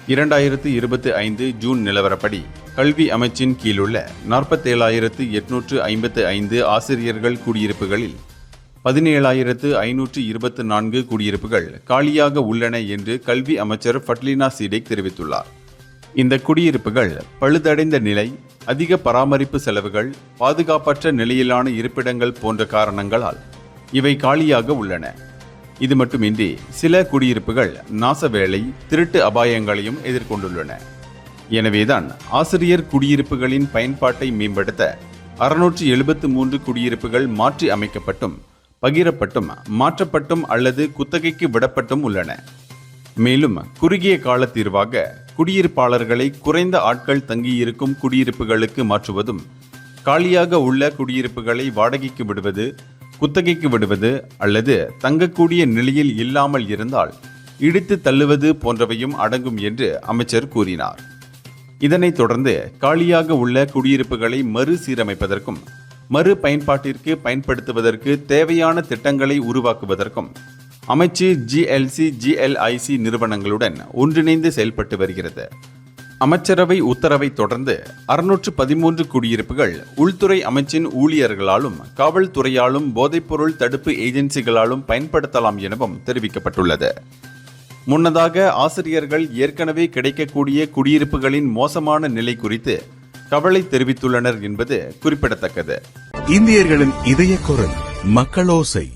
2025 June நிலவரப்படி கல்வி அமைச்சின் கீழுள்ள 47,855 ஆசிரியர்கள் குடியிருப்புகளில் 17,524 குடியிருப்புகள் காலியாக உள்ளன என்று கல்வி அமைச்சர் ஃபட்லினா சீடேக் தெரிவித்துள்ளார். இந்த குடியிருப்புகள் பழுதடைந்த நிலை, அதிக பராமரிப்பு செலவுகள், பாதுகாப்பற்ற நிலையிலான இருப்பிடங்கள் போன்ற காரணங்களால் இவை காலியாக உள்ளன. இது மட்டுமின்றி சில குடியிருப்புகள் நாசவேலை, திருட்டு அபாயங்களையும் எதிர்கொண்டுள்ளன. எனவேதான் ஆசிரியர் குடியிருப்புகளின் பயன்பாட்டை மேம்படுத்த 673 குடியிருப்புகள் மாற்றி அமைக்கப்பட்டும், பகிரப்பட்டும், மாற்றப்பட்டும் அல்லது குத்தகைக்கு விடப்பட்டும் உள்ளன. மேலும் குறுகிய கால தீர்வாக குடியிருப்பாளர்களை குறைந்த ஆட்கள் தங்கியிருக்கும் குடியிருப்புகளுக்கு மாற்றுவதும், காலியாக உள்ள குடியிருப்புகளை வாடகைக்கு விடுவது, குத்தகைக்கு விடுவது அல்லது தங்கக்கூடிய நிலையில் இல்லாமல் இருந்தால் இடித்து தள்ளுவது போன்றவையும் அடங்கும் என்று அமைச்சர் கூறினார். இதனைத் தொடர்ந்து காலியாக உள்ள குடியிருப்புகளை மறுசீரமைப்பதற்கும் மறு பயன்பாட்டிற்கு பயன்படுத்துவதற்கு தேவையான திட்டங்களை உருவாக்குவதற்கும் அமைச்சு GLC, GLIC நிறுவனங்களுடன் ஒன்றிணைந்து செயல்பட்டு வருகிறது. அமைச்சரவை உத்தரவை தொடர்ந்து 613 குடியிருப்புகள் உள்துறை அமைச்சின் ஊழியர்களாலும், காவல்துறையாலும், போதைப்பொருள் தடுப்பு ஏஜென்சிகளாலும் பயன்படுத்தலாம் எனவும் தெரிவிக்கப்பட்டுள்ளது. முன்னதாக ஆசிரியர்கள் ஏற்கனவே கிடைக்கக்கூடிய குடியிருப்புகளின் மோசமான நிலை குறித்து கவலை தெரிவித்துள்ளனர் என்பது குறிப்பிடத்தக்கது. இந்தியர்களின் இதய குரல் மக்களோசை.